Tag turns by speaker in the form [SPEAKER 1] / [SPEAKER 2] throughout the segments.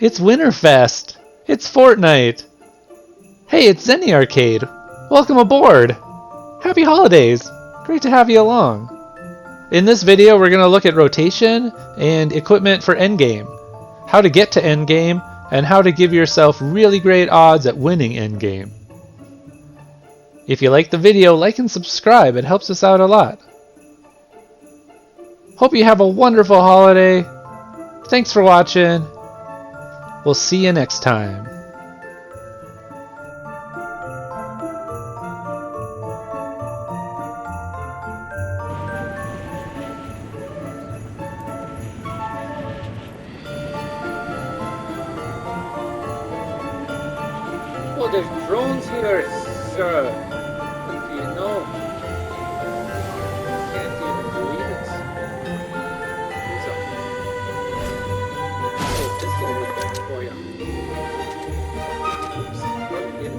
[SPEAKER 1] It's Winterfest! It's Fortnite! Hey, it's Zenny Arcade! Welcome aboard! Happy holidays! Great to have you along! In this video we're going to look at rotation and equipment for endgame, how to get to endgame, and how to give yourself really great odds at winning endgame. If you like the video, like and subscribe, it helps us out a lot. Hope you have a wonderful holiday. Thanks for watching. We'll see you next time.
[SPEAKER 2] Oh, there's drones here, sir. Do you know? Can't even believe it. Who's up? Oh, pistol with that for you. Oops. Oh, yeah.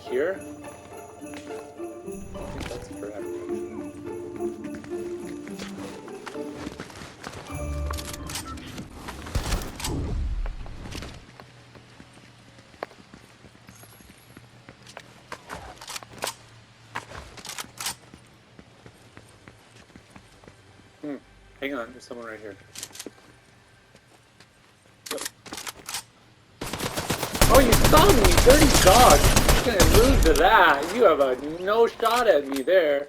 [SPEAKER 2] Here? I think that's correct. Hang on, there's someone right here. Yep. Oh, you saw me, dirty dog! Gonna lose to that. You have a no shot at me there.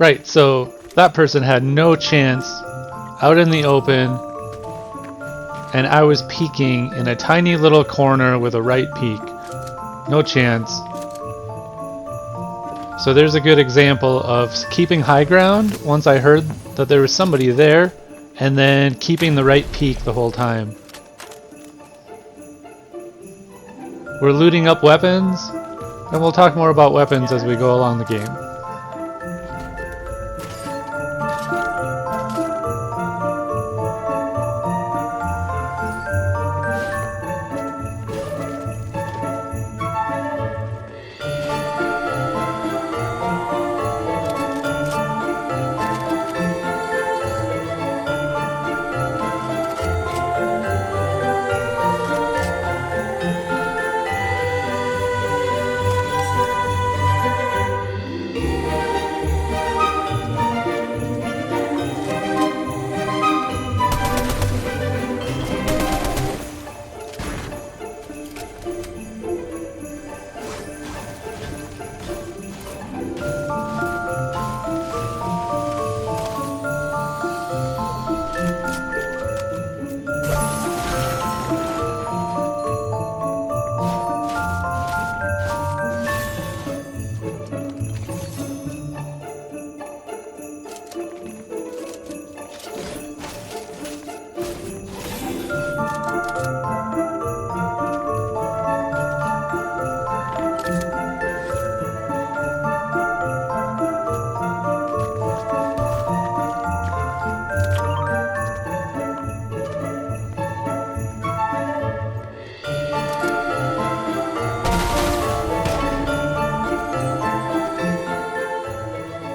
[SPEAKER 1] Right, so that person had no chance out in the open, and I was peeking in a tiny little corner with a right peek. No chance. So there's a good example of keeping high ground once I heard that there was somebody there, and then keeping the right peak the whole time. We're looting up weapons, and we'll talk more about weapons as we go along the game.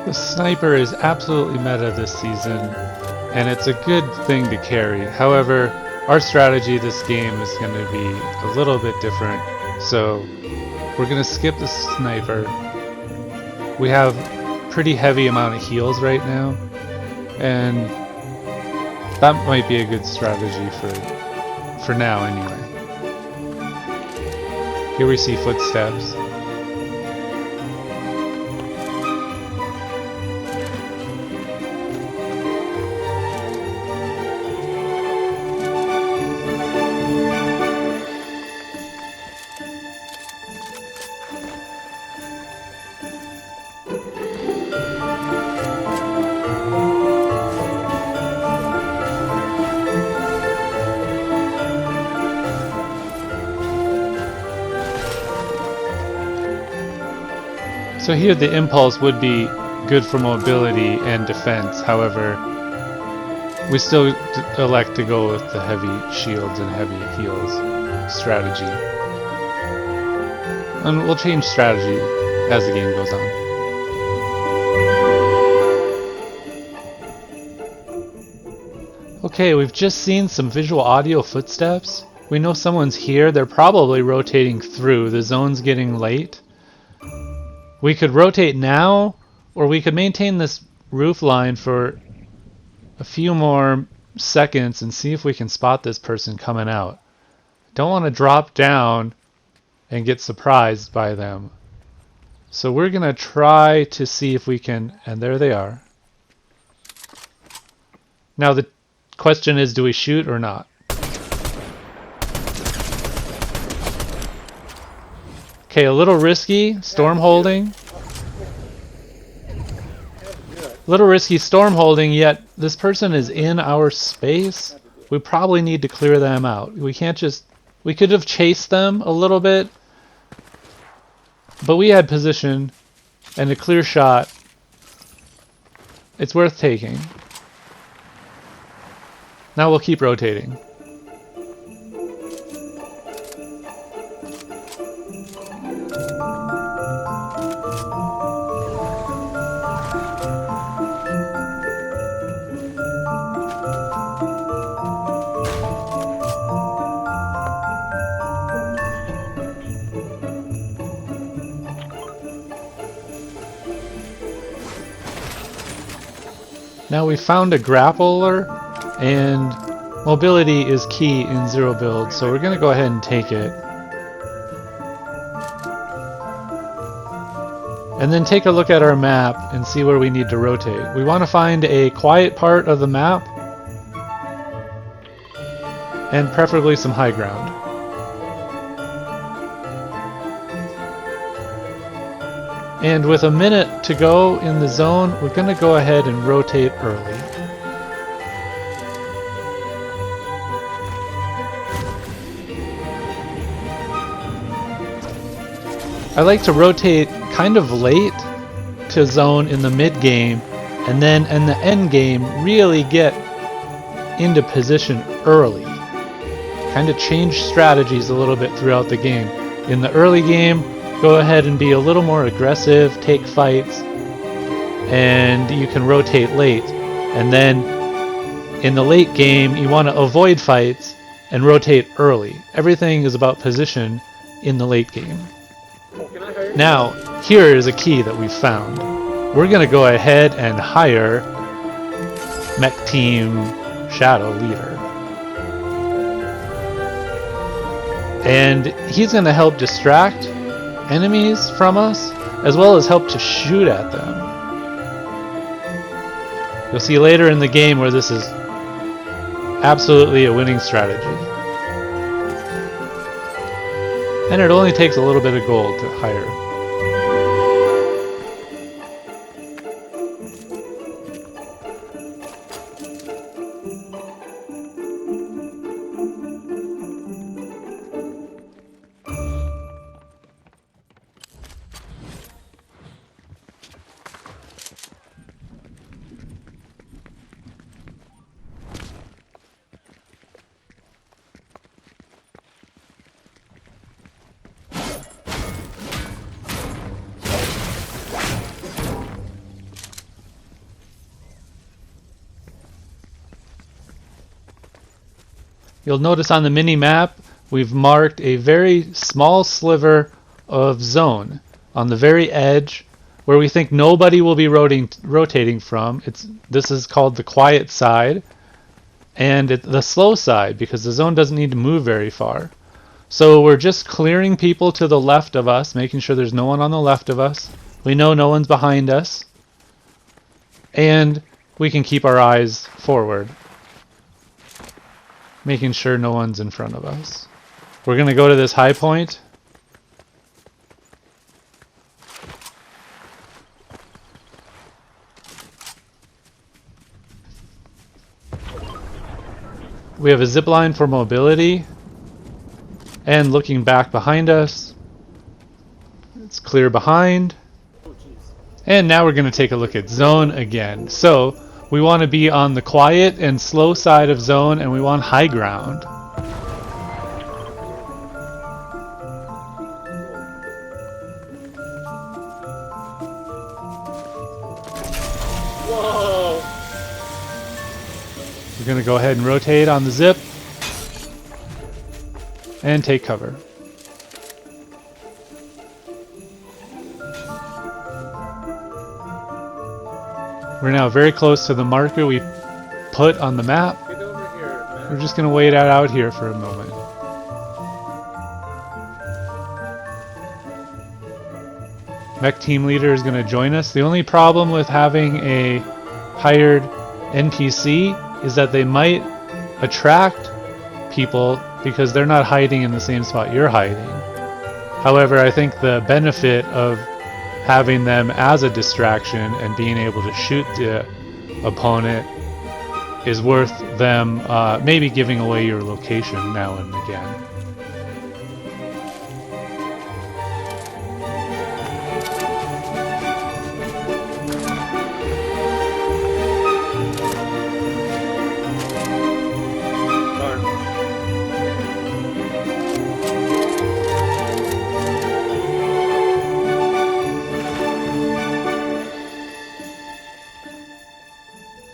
[SPEAKER 1] The sniper is absolutely meta this season, and it's a good thing to carry. However, our strategy this game is going to be a little bit different, so We're gonna skip the sniper. We have pretty heavy amount of heals right now, and that might be a good strategy for now anyway. Here we see footsteps. So here the impulse would be good for mobility and defense, however, we still elect to go with the heavy shields and heavy heals strategy. And we'll change strategy as the game goes on. Okay, we've just seen some visual audio footsteps. We know someone's here. They're probably rotating through. The zone's getting late. We could rotate now, or we could maintain this roof line for a few more seconds and see if we can spot this person coming out. Don't want to drop down and get surprised by them. So we're going to try to see if we can, and there they are. Now the question is, do we shoot or not? Okay, a little risky, storm holding. A little risky storm holding, yet this person is in our space. We probably need to clear them out. We can't just... We could have chased them a little bit, but we had position and a clear shot. It's worth taking. Now we'll keep rotating. Now we found a grappler, and mobility is key in zero build, so we're going to go ahead and take it. And then take a look at our map and see where we need to rotate. We want to find a quiet part of the map, and preferably some high ground. And with a minute to go in the zone, we're going to go ahead and rotate early. I like to rotate kind of late to zone in the mid game, and then in the end game really get into position early. Kind of change strategies a little bit throughout the game. In the early game, go ahead and be a little more aggressive, take fights, and you can rotate late. And then in the late game, you want to avoid fights and rotate early. Everything is about position in the late game. Now, here is a key that we found. We're going to go ahead and hire Mech Team Shadow Leader. And he's going to help distract enemies from us, as well as help to shoot at them. You'll see later in the game where this is absolutely a winning strategy. And it only takes a little bit of gold to hire. You'll notice on the mini-map we've marked a very small sliver of zone on the very edge where we think nobody will be rotating from. This is called the quiet side, and the slow side because the zone doesn't need to move very far. So we're just clearing people to the left of us, making sure there's no one on the left of us. We know no one's behind us, and we can keep our eyes forward, making sure no one's in front of us. We're going to go to this high point. We have a zip line for mobility, and looking back behind us, it's clear behind. And now we're going to take a look at zone again. So we want to be on the quiet and slow side of zone, and we want high ground.
[SPEAKER 2] Whoa!
[SPEAKER 1] We're going to go ahead and rotate on the zip and take cover. We're now very close to the marker we put on the map.
[SPEAKER 2] Get over here, man.
[SPEAKER 1] We're just going to wait out here for a moment. Mech team leader is going to join us. The only problem with having a hired NPC is that they might attract people because they're not hiding in the same spot you're hiding. However, I think the benefit of having them as a distraction and being able to shoot the opponent is worth them maybe giving away your location now and again.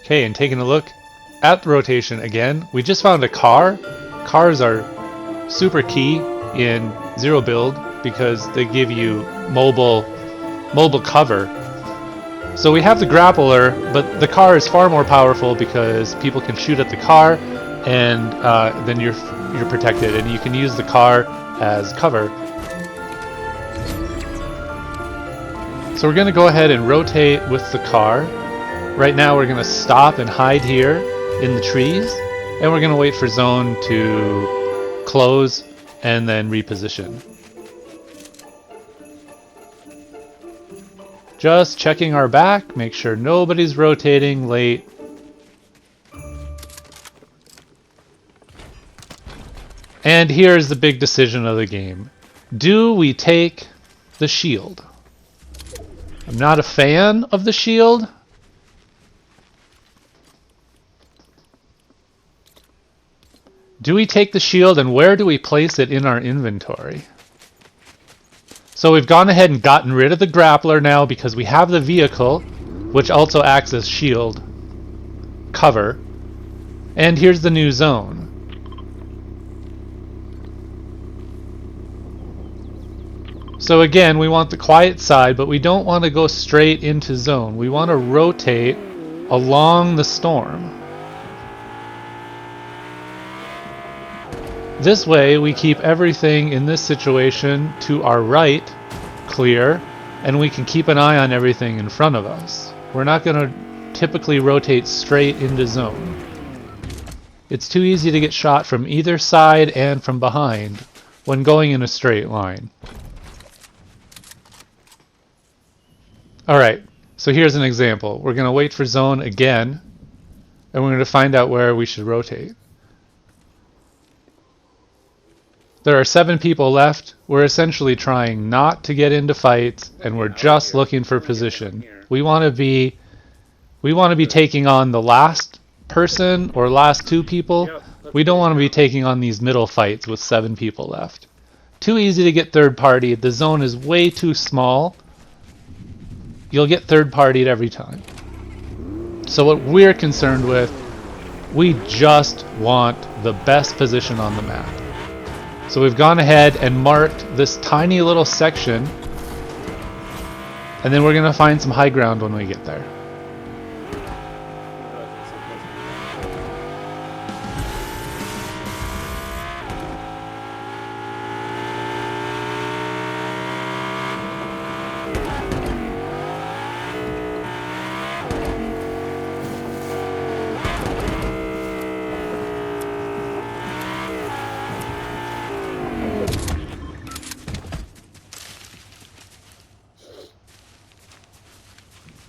[SPEAKER 1] Okay, and taking a look at the rotation again, we just found a car. Cars are super key in zero build because they give you mobile cover. So we have the grappler, but the car is far more powerful because people can shoot at the car, and then you're protected, and you can use the car as cover. So we're going to go ahead and rotate with the car. Right now we're going to stop and hide here in the trees, and we're going to wait for zone to close and then reposition. Just checking our back, make sure nobody's rotating late. And here's the big decision of the game. Do we take the shield? I'm not a fan of the shield. Do we take the shield, and where do we place it in our inventory? So we've gone ahead and gotten rid of the grappler now because we have the vehicle, which also acts as shield cover. And here's the new zone. So again, we want the quiet side, but we don't want to go straight into zone. We want to rotate along the storm. This way we keep everything in this situation to our right clear, and we can keep an eye on everything in front of us. We're not going to typically rotate straight into zone. It's too easy to get shot from either side and from behind when going in a straight line. Alright, so here's an example. We're going to wait for zone again, and we're going to find out where we should rotate. There are 7 people left. We're essentially trying not to get into fights, and we're just looking for position. We want to be taking on the last person or last 2 people. We don't want to be taking on these middle fights with 7 people left. Too easy to get third party. The zone is way too small. You'll get third partied every time. So what we're concerned with, we just want the best position on the map. So we've gone ahead and marked this tiny little section, and then we're going to find some high ground when we get there.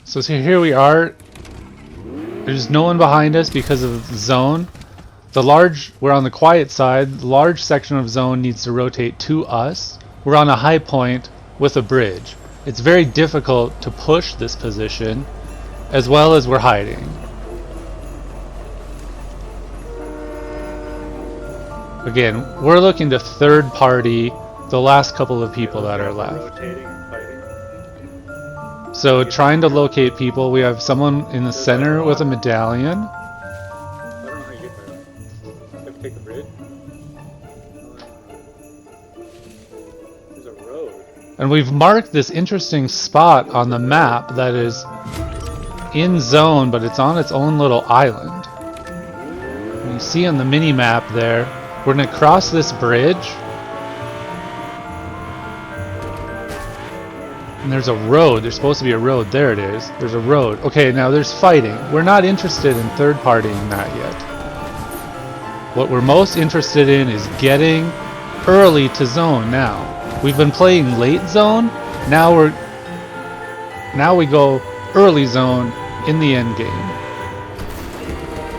[SPEAKER 1] So here we are. There's no one behind us because of the zone. We're on the quiet side. The large section of zone needs to rotate to us. We're on a high point with a bridge. It's very difficult to push this position as well as we're hiding. Again, we're looking to third party the last couple of people that are left. So trying to locate people, we have someone in the center with a medallion.
[SPEAKER 2] I don't know how you get there. You have to take the bridge. There's a road.
[SPEAKER 1] And we've marked this interesting spot on the map that is in zone, but it's on its own little island. And you see on the mini map there, we're going to cross this bridge. And there's a road. There's supposed to be a road. There it is. There's a road. Okay, now there's fighting. We're not interested in third partying that yet. What we're most interested in is getting early to zone now. We've been playing late zone. Now we go early zone in the end game.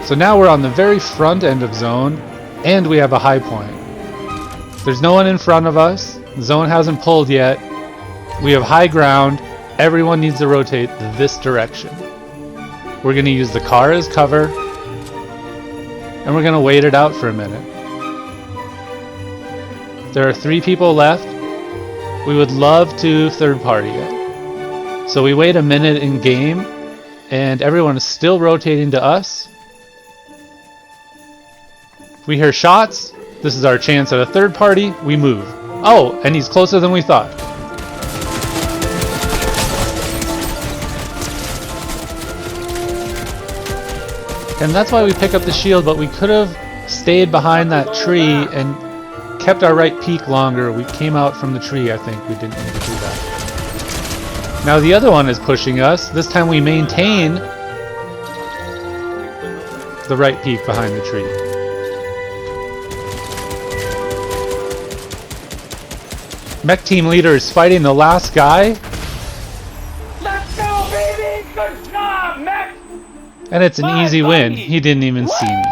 [SPEAKER 1] So now we're on the very front end of zone and we have a high point. There's no one in front of us. Zone hasn't pulled yet. We have high ground. Everyone needs to rotate this direction. We're going to use the car as cover, and we're going to wait it out for a minute. There are 3 people left. We would love to third party it. So we wait a minute in game, and everyone is still rotating to us. If we hear shots, this is our chance at a third party. We move. Oh, and he's closer than we thought. And that's why we pick up the shield, but we could have stayed behind that tree and kept our right peak longer. We came out from the tree, I think. We didn't need to do that. Now the other one is pushing us. This time we maintain the right peak behind the tree. Mech team leader is fighting the last guy.
[SPEAKER 2] Let's go, baby! Good job, Max!
[SPEAKER 1] And it's an easy win. He didn't even see me.